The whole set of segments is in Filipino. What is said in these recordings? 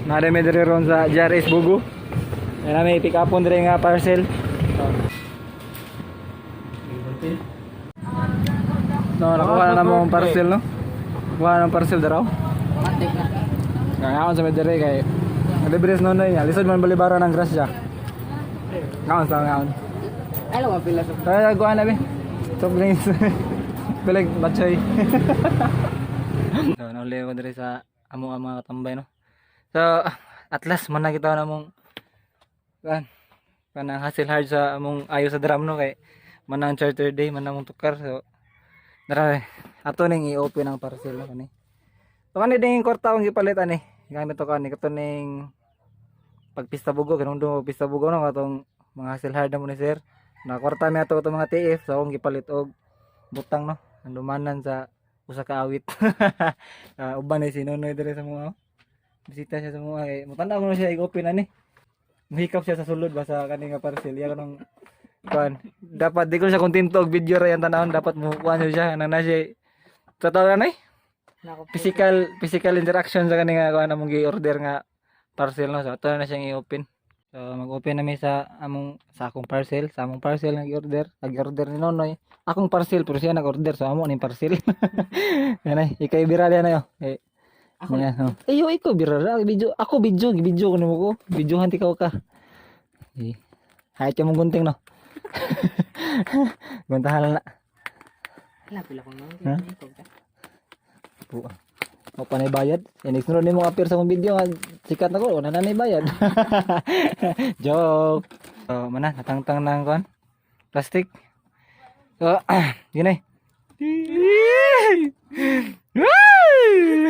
Nareme dire ron sa JRS Bugo. Yan may pick upon dire nga parcel. No, nakuha na mo ang parcel no. Kuha ng parcel daraw. Matik na. Ngayon sa medere kay Libres nonoy, alisod man balibara ng grasya. Ngayon sa ngayon. Ay, lang mapila sa... Kaya kuha na be. Soft drinks. Pilag batchoy. So, nauli ko dire sa amo ang mga katambay no. So, at last man nakita na mong kanang hassle hard sa among ayo sa drum no kay manang charter day man namong tukar. So, dara ato ning i-open ang parcel no kani. So kani ding kwarta akong gipalit ani. Gamit to kani kato ning pagpista bugo kanang do pista bugo no katong mga hassle hard na mo ni sir. Na kwarta mi ato mga TF so akong gipalit og butang no. Ang lumanan sa usa ka awit. Uban ni sinunoy dire sa mga bisita siya sa mga kay mutanda ko na siya i-open ani. Mahikap siya sa sulod ba sa kani nga parcel ya kanang kuan. Dapat di ko siya kontento og video ra yan tanawon dapat mo kuan siya nang na siya sa tawag na physical interaction sa kani nga kuan among gi-order nga parcel no. So ato na siyang i-open. So mag-open na mi sa among sa akong parcel, sa among parcel nga gi-order. Nag-order ni Nonoy. Akong parcel pero siya nag-order so amo ning parcel. Ganay, ikay bira diyan ayo. Ako na. Ayo ikaw bira ra video. Ako video ko nimo ko. Videohan ti ka. Hay ti mong gunting no. Guntahan na. Lapila ko nang. Po. O panay bayad. Next sunod nimo appear sa akong video nga sikat na ko, wala na nay bayad. Joke. So, mana natangtang nang kon. Plastic. So, yun ay.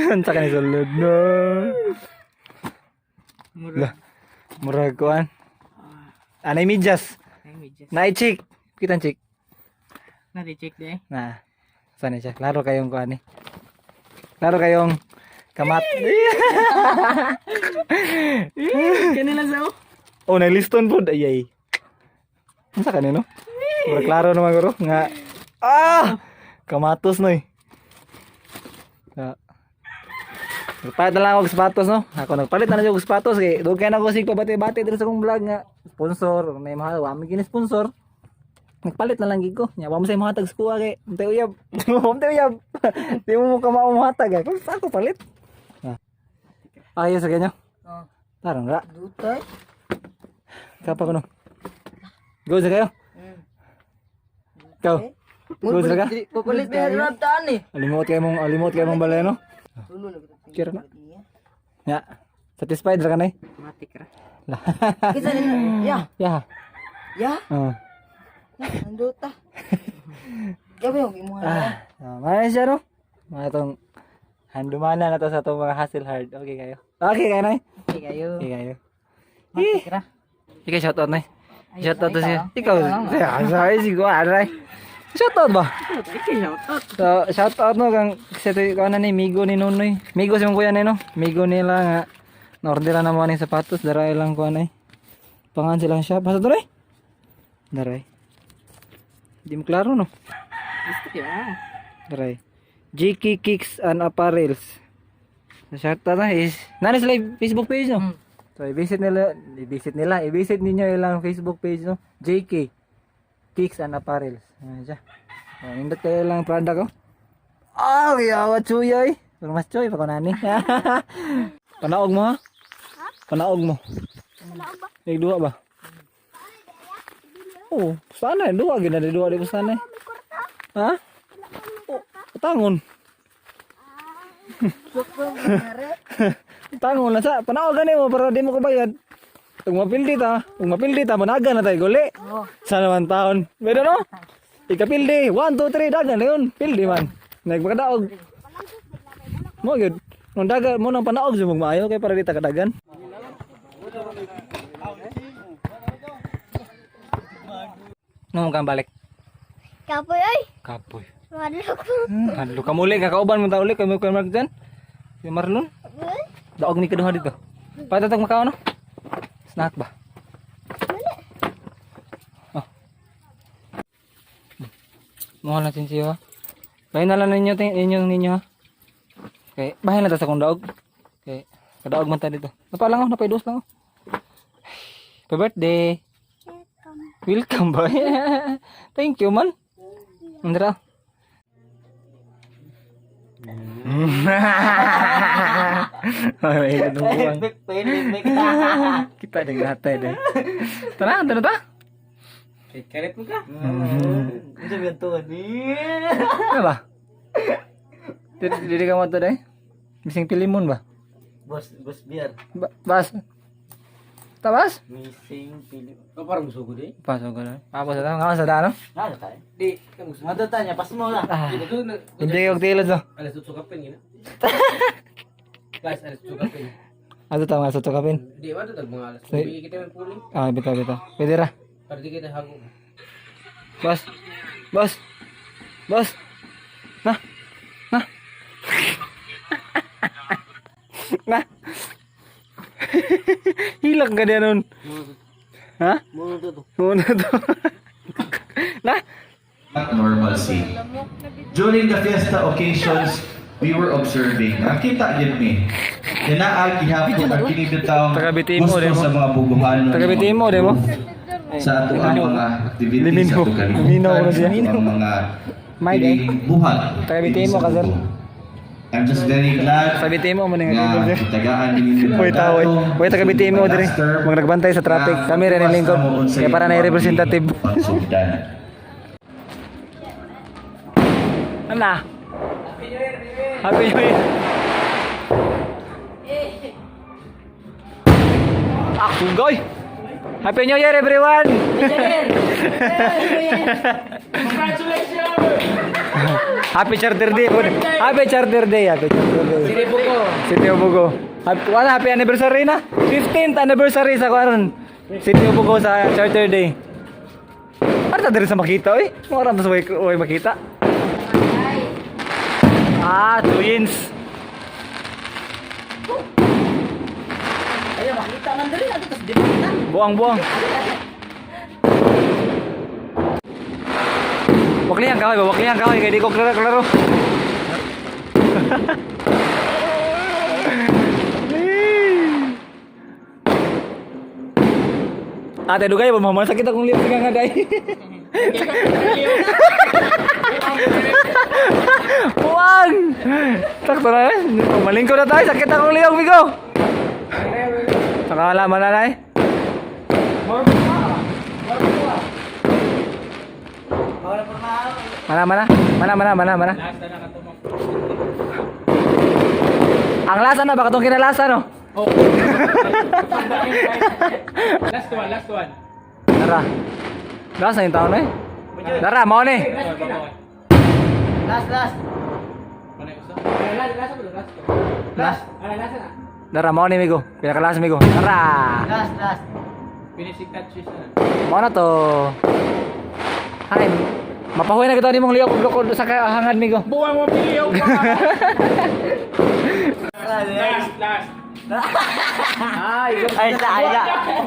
Ang saka ni sulod no. Murag kuan. Anay medyas. Naay chick. Kitang chick. Nati-check di. Nah. Sana siya. Klaro kayong kuan ni. Klaro kayong kamat. Kanila sa Oh, nailiston po. Ayay. Ang saka ni no? Murag klaro naman guro nga kamatos no eh. Nagpalit na lang ako ng sapatos no. Ako nagpalit na lang ako ng sapatos kay doon kaya na ako sig pabati-bati dito sa kong vlog nga sponsor, may mahal wa mi kini sponsor. Nagpalit na lang gid ko. Nya wa mo say mahatag sa kuha kay untay uyab. Untay uyab. Di mo ka mahatag kay sa ako palit. Ayos sa ganyo. Oh. Tarong ra. Dutay. Kapa ko no. Go sa kayo. Ikaw. Go sa ka. Papalit na harap taan eh. Alimot kay mong balay no. Tulo na. Kira na. Ya. Satisfied ra ka nay? Matik ra. Lah. Kisa nila. Ya. Ya. Ya. Anduta. Gabi yung imuha na. Mana siya no? Mga itong handumana na to sa itong mga hustle hard. Okay kayo? Okay kayo nay? Okay kayo. Okay kayo. Matik ra. Ikaw shoutout nay. Shoutout to siya. Ikaw. Ikaw. Sorry siguro. Aray. Shoutout ba? Ikaw shoutout. So, shoutout no kang kasi ito ano ni Migo ni Nonoy. Migo si mong kuya no? Migo nila nga. Na-orderan na mo ng sapatos. Daray lang ko anay. Pangan silang shop. Basta daray? Daray. Di mo klaro no? Gusto ko ah. Daray. JK Kicks and Apparels. Shoutout na is. Nani sila yung Facebook page no? So, i-visit ninyo ilang Facebook page no? JK Kicks and Apparels. Ayan siya. Nindot kayo lang product ko. Oh, yawa chuyoy. Pero mas chuy pa ko nani. Panaog mo ha? Panaog mo. Panaog ba? Nagduwa ba? Oh, sana duwa gina duwa di sana. Ha? Oh, tangon. Tangon na sa panaog gani mo para di mo ko bayad. Kung mapildi ta managa na tayo guli. Sa naman taon. Pero no? Ikapildi, 1, 2, 3, dagan na yun. Pildi man. Nagpakadaog. Mo yun. Nung dagan mo nang panaog sa maayo kay para di takadagan. Nung kang balik. Kapoy ay. Kapoy. Madlok. Hadlo ka muli kakauban mo ta uli kay mo kay Mark dyan. Si Marlon. Daog ni kaduha dito. Patatag makaon no? Snack ba? Mahal natin siya. Bahay na lang ninyo ha. Okay, bahay na ta sa kong daog. Okay. Kadaog man tayo dito. Napalang ako, napaidos lang ako. Happy birthday. Welcome ba? Thank you man. Andra. Ay, buwan. Kita ada gatai deh. Tenang, tenang ta? Karet mo ka? Ano ba ito? Apa? Didi kamu tuh deh. Missing pilimun ba? Bos biar. Bas. Tabas? Missing pilih. Oh, parang gusto ko di. Pasok ko na. Apa sa tao? Ngawas sa tao? Nada tayo. Di, kamu gusto. Nada tanya pas mo lah. Hindi ko tilod so. Alas tutsukapin gina. Guys, alas tutsukapin. Ato tama sa tukapin. Di, ano tag mga alas. Say- Bigyan kita ng puling. Ah, bitaw. Pwede ra. Para di kita hago. Bos. Nah. Nah. Hilang ka dia nun. Ha? Muna to. Muna to. Nah. Normalcy. During the fiesta occasions, we were observing. Nakita yun ni. Dinaag gihapon ang kinibitaw Taga-Bitimo, gusto demo. sa mga buguhan. Taga-Bitimo, demo. Sa ato ang mga activities Liminaw. sa ato Liminaw ko na kalibutan, siya. sa ato ang mga May day. piling buhat. Taga-Bitimo ka, sir. I'm just very glad Sa Bitimo mo na nga dito. kitagaan ninyo Hoy tao, hoy taga Bitimo dire. Mga nagbantay sa traffic. Kami rin ang lingkod. Kaya para na representative. Pagsugdan. Ana. Happy New Year. Goy. Happy New Year everyone. Happy Charter Day. Happy Charter Day. Sini buko. City of Bugo. Happy anniversary na. 15th anniversary sa karon. City of Bugo sa Charter Day. Ano ta diri sa makita oy? Mo ra sa way makita. Twins. Ayo makita man dali ato tas di makita. Buang. Waklihan kaway kay di ko klaro. Ate dugay ba mamasak kita kung lihat nga day. Buang. Sakto na eh. Malingkod na tayo. Sakit akong liyong, Bigo. Nakalaman na na eh. Mana. Ang lasa na, baka itong kinalasa, no? Oh. Last one. Dara. Lasa yung taon na eh. Dara, mau nih. Last. Last na. Dara, mau nih, Migo. Pinakalas, Migo. Dara. Last. Finishing touches na. Mau na to. Hai, mapahuwi na kita ni mong liyok sa hangad, Migo. Buwang mo piliw pa. Last. Ay, sa.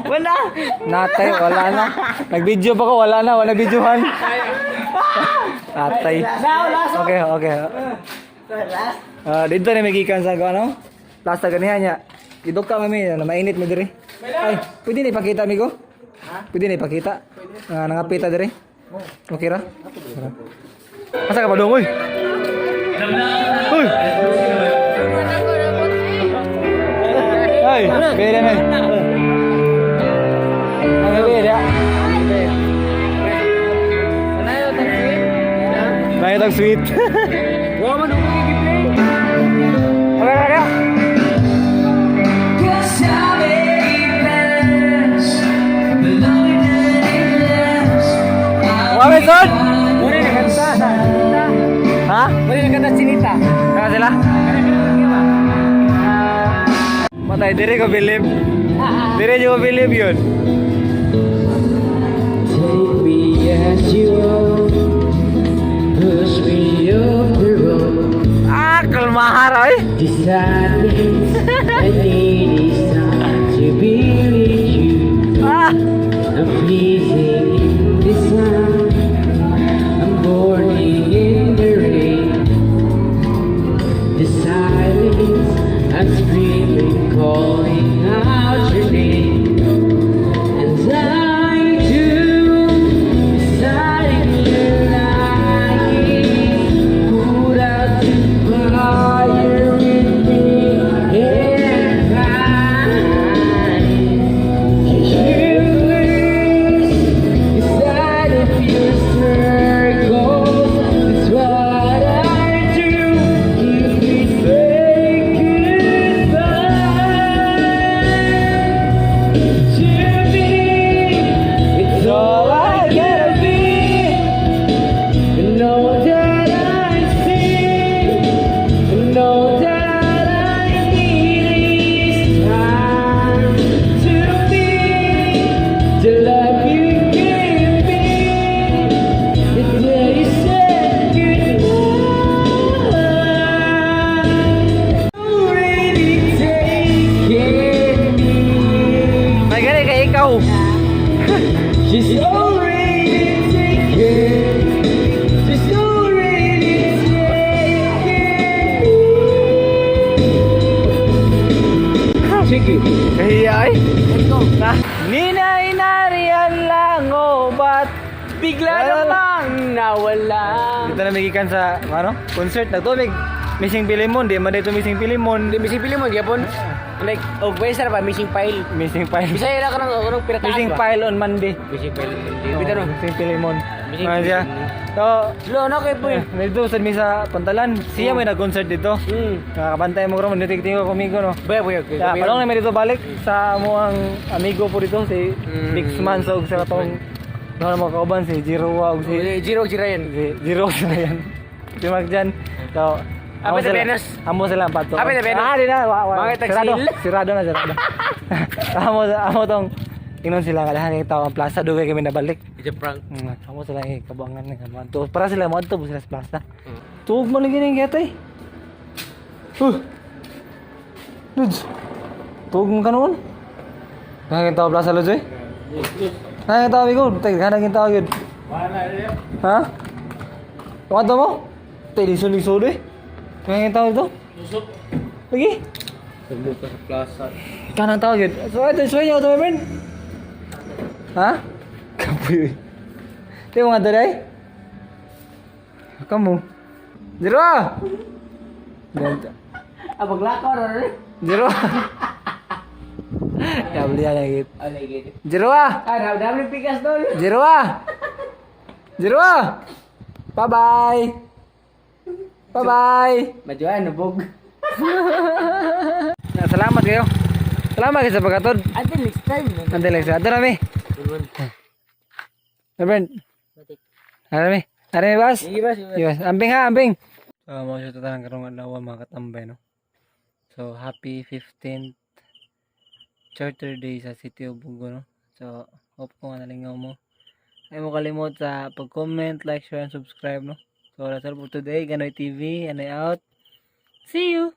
Wala. Natay, wala na. Nag-video pa ko, wala na. Wala videohan. Natay. Okay. Last. Dito na may gikan sa ano? Last na ganihan niya. Idok ka mami, mainit mo diri. Ay, pwede na ipakita, amigo? Pwede na ipakita? Nangapita diri. Okay ra? Asa ka pa dong, uy? Uy! Ay, beda na. Ay, beda. Nayo tag sweet. Buwang mo nung gigipin. Okay. Wame son? Muna na kanta. Ha? Muna na kanta sinita. Kaya sila? Matay, dire ko believe. Dire nyo ko believe yun. Take me as you are, push me off the road. Kalmahar ay. Decide me, I need is time to be with you. I'm pleasing in the sun, I'm burning in the rain. The silence, I'm screaming, call. She's already taken. She's already taken. Check it. Kahiya ay. Let's go. Ninay nariyan lang o ba't Bigla namang nawala. dito na migikan sa ano? Concert na tubig. Missing Pilimon, di man dito Missing Pilimon. Hindi, missing pili mo, gyapon. Like, oh, pwede pa, missing file. Missing File. Bisaya na ka ng pirataan Missing ba? File on Monday. Missing file. Oh, Bita no. Missing Pilimon. Missing Ano siya? So, Lo, ano kayo po yun? dito sa mi sa Pantalan. Siya may nag-concert dito. Hmm. Nakakabantay mo ron, nititing ko kumigo no. Baya, baya. Ya, palong namin dito balik sa mo ang amigo po dito si Big Man sa sa katong ano mga kauban si Jiro og si Jiro yan. Jiro na yan. Si Mark dyan. So, Ape na Venus. Amo sila ang pato. Ape na Venus. Ah, di na. Mga Sirado. taksil. Sirado na, sirado. amo tong tingnan sila kalahan ng tao ang plaza dugay kami nabalik. It's a prank. Amo sila kabangan ni kamanto. Para sila mo adto sila sa plaza. Tuog mo lagi ning gatay. Lods. Tuog mo kanon. Nangin tao plaza Lods eh. Nangin tao bigo, tay kanang tao gyud. Ha? Kuwanto mo? Tay lisod-lisod eh. Nangin tao ito? Lusot. Lagi. Terbuka sa plaza. Kanang tao gyud. So ito suyo to, my friend. Ha? Kapoy. Ti mo nga dai? Kamu. Jiro. Ganda. Paglakaw na rin. Jiro. Ya beli lagi. Ano yung Jiro. dami pikas doon. Jiro. Jiro. Bye bye. Bye bye. Majuan, nabog. Salamat kayo. Salamat kayo sa pagkatod. Until next time. Nanti lang sa ato rami. Reverend. Rami. Rami bas. Sige ba? Yes, ambing ha, ambing. So, mo siya tatanang karong adlaw mga katambay, no? So, happy 15th Charter Day sa City of Bugo, no? So, hope ko nga nalingaw mo. Ay mo kalimot sa pag-comment, like, share, and subscribe, no? So, that's all for today. Ganoy TV, and I out. See you!